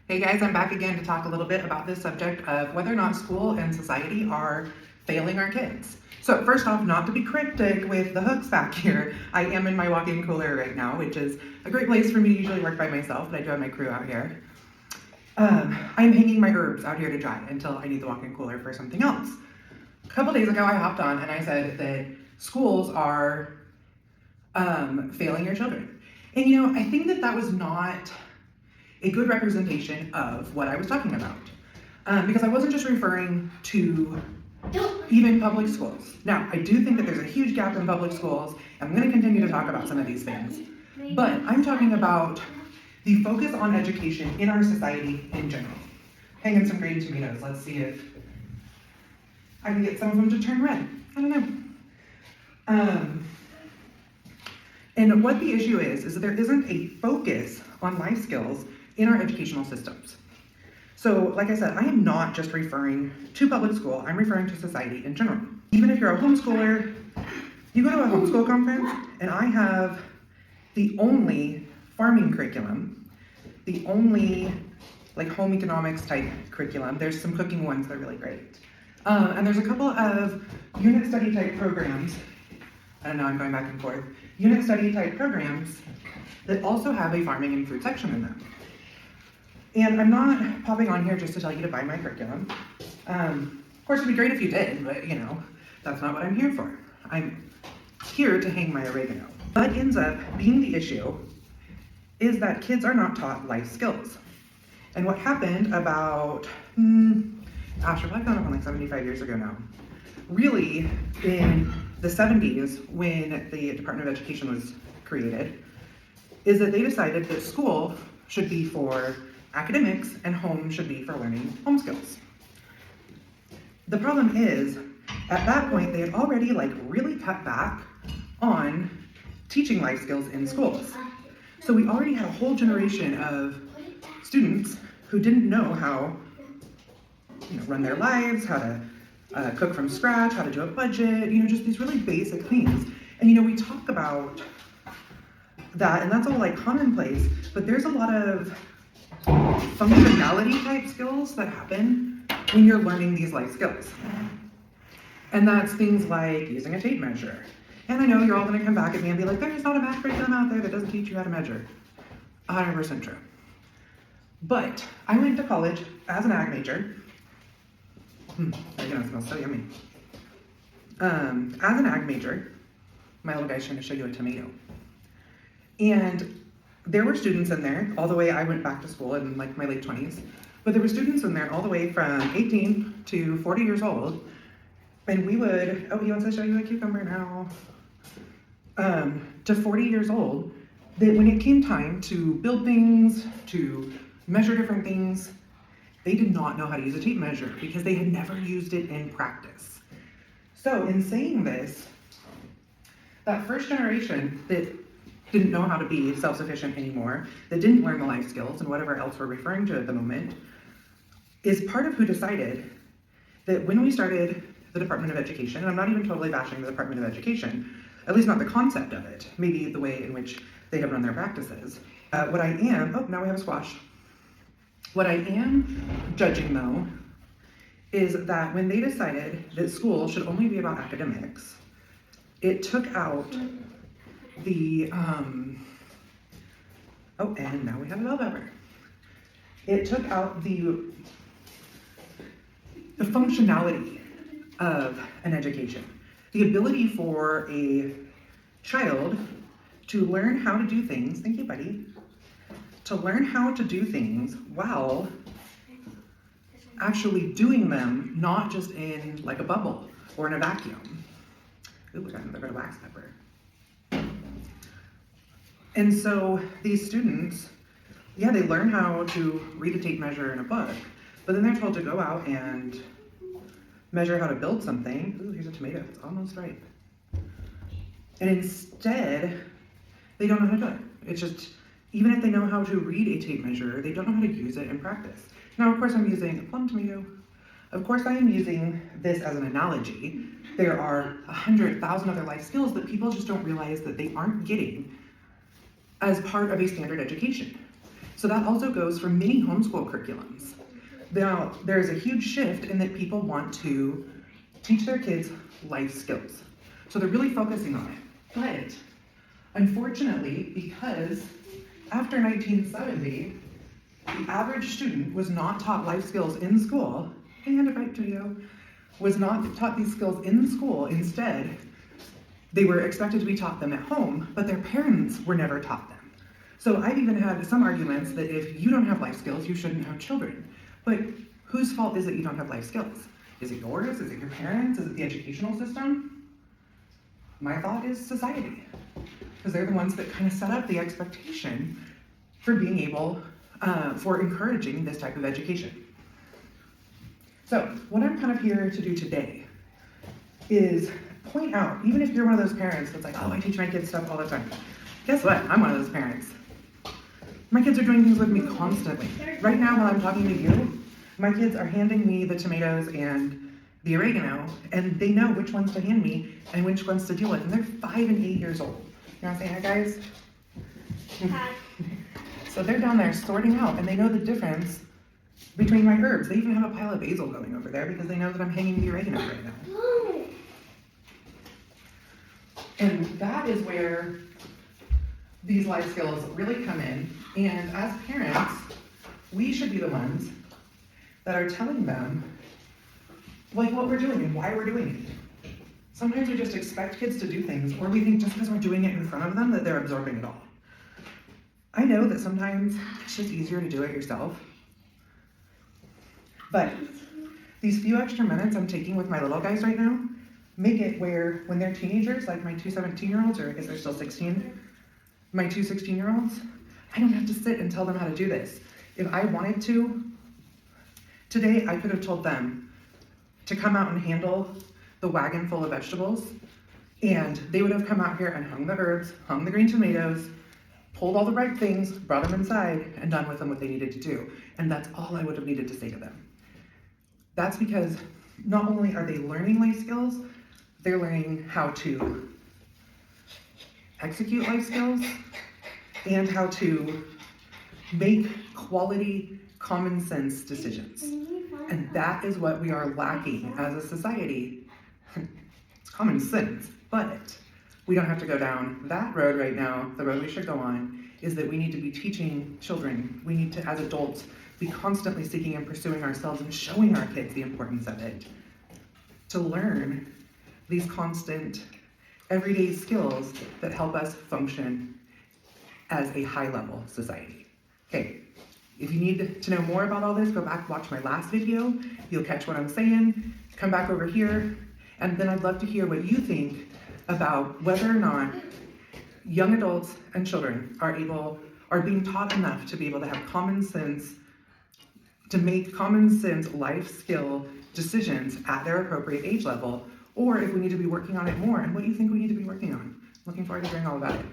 Hey guys, I'm back again to talk a little bit about this subject of whether or not school and society are failing our kids. So first off, not to be cryptic with the hooks back here, I am in my walk-in cooler right now, which is a great place for me to usually work by myself, but I do have my crew out here. I'm hanging my herbs out here to dry until I need the walk-in cooler for something else. A couple days ago, I hopped on and I said that schools are failing your children. And I think that was not a good representation of what I was talking about. Because I wasn't just referring to even public schools. Now, I do think that there's a huge gap in public schools, and I'm going to continue to talk about some of these things. But I'm talking about the focus on education in our society in general. Hanging some green tomatoes. Let's see if I can get some of them to turn red. I don't know. And what the issue is that there isn't a focus on life skills in our educational systems. So, like I said, I am not just referring to public school, I'm referring to society in general. Even if you're a homeschooler, you go to a homeschool conference, and I have the only farming curriculum, the only home economics type curriculum. There's some cooking ones that are really great. And there's a couple of unit study type programs. I don't know, I'm going back and forth. Unit study type programs that also have a farming and food section in them. And I'm not popping on here just to tell you to buy my curriculum. Of course, it'd be great if you did, but that's not what I'm here for. I'm here to hang my oregano. What ends up being the issue is that kids are not taught life skills. And what happened about, we're going up on 75 years ago now. Really, in the 70s, when the Department of Education was created, is that they decided that school should be for academics and home should be for learning home skills. The problem is, at that point, they had already really cut back on teaching life skills in schools. So we already had a whole generation of students who didn't know how run their lives, how to cook from scratch, how to do a budget, just these really basic things. And we talk about that, and that's all commonplace, but there's a lot of functionality type skills that happen when you're learning these life skills. And that's things like using a tape measure. And I know you're all going to come back at me and be like, there's not a math curriculum out there that doesn't teach you how to measure. 100% true. But I went to college as an ag major. It smells so yummy. As an ag major, my little guy's trying to show you a tomato. And there were students in there all the way, I went back to school in my late 20s, but there were students in there all the way from 18 to 40 years old. And we would, he wants to show you a cucumber now, to 40 years old, that when it came time to build things, to measure different things, they did not know how to use a tape measure because they had never used it in practice. So in saying this, that first generation that didn't know how to be self-sufficient anymore, that didn't learn the life skills and whatever else we're referring to at the moment, is part of who decided that when we started the Department of Education, and I'm not even totally bashing the Department of Education, at least not the concept of it, maybe the way in which they have run their practices. Now we have a squash. What I am judging though, is that when they decided that school should only be about academics, it took out the, and now we have a bell pepper. It took out the functionality of an education. The ability for a child to learn how to do things, thank you buddy, to learn how to do things while actually doing them, not just in a bubble or in a vacuum. Ooh, we got another wax pepper. And so these students, they learn how to read a tape measure in a book, but then they're told to go out and measure how to build something. Ooh, here's a tomato, it's almost ripe. And instead, they don't know how to do it. It's just, even if they know how to read a tape measure, they don't know how to use it in practice. Now, of course, I'm using a plum tomato. Of course, I am using this as an analogy. There are 100,000 other life skills that people just don't realize that they aren't getting as part of a standard education. So that also goes for many homeschool curriculums. Now, there's a huge shift in that people want to teach their kids life skills. So they're really focusing on it. But unfortunately, because after 1970, the average student was not taught life skills in school, and if I tell you, was not taught these skills in school. Instead, they were expected to be taught them at home, but their parents were never taught them. So I've even had some arguments that if you don't have life skills, you shouldn't have children. But whose fault is it you don't have life skills? Is it yours? Is it your parents? Is it the educational system? My thought is society, because they're the ones that kind of set up the expectation for being able, for encouraging this type of education. So what I'm kind of here to do today is point out, even if you're one of those parents that's like, oh, I teach my kids stuff all the time. Guess what? I'm one of those parents. My kids are doing things with me constantly. Right now, while I'm talking to you, my kids are handing me the tomatoes and the oregano, and they know which ones to hand me and which ones to deal with. And they're 5 and 8 years old. You want to say hi, guys? Hi. So they're down there sorting out, and they know the difference between my herbs. They even have a pile of basil going over there because they know that I'm hanging the oregano right now. And that is where these life skills really come in. And as parents, we should be the ones that are telling them like what we're doing and why we're doing it. Sometimes we just expect kids to do things, or we think just because we're doing it in front of them that they're absorbing it all. I know that sometimes it's just easier to do it yourself. But these few extra minutes I'm taking with my little guys right now make it where when they're teenagers, like my 2 17-year-olds, or I guess they're still 16, my 2 16-year-olds, I don't have to sit and tell them how to do this. If I wanted to, today I could have told them to come out and handle the wagon full of vegetables, and they would have come out here and hung the herbs, hung the green tomatoes, pulled all the right things, brought them inside, and done with them what they needed to do. And that's all I would have needed to say to them. That's because not only are they learning life skills, they're learning how to execute life skills and how to make quality, common sense decisions. And that is what we are lacking as a society. It's common sense, but we don't have to go down that road right now. The road we should go on is that we need to be teaching children. We need to, as adults, be constantly seeking and pursuing ourselves and showing our kids the importance of it. To learn these constant, everyday skills that help us function as a high-level society. Okay, if you need to know more about all this, go back, watch my last video. You'll catch what I'm saying. Come back over here, and then I'd love to hear what you think about whether or not young adults and children are being taught enough to be able to have common sense, to make common sense life skill decisions at their appropriate age level, or if we need to be working on it more, and what you think we need to be working on. Looking forward to hearing all about it.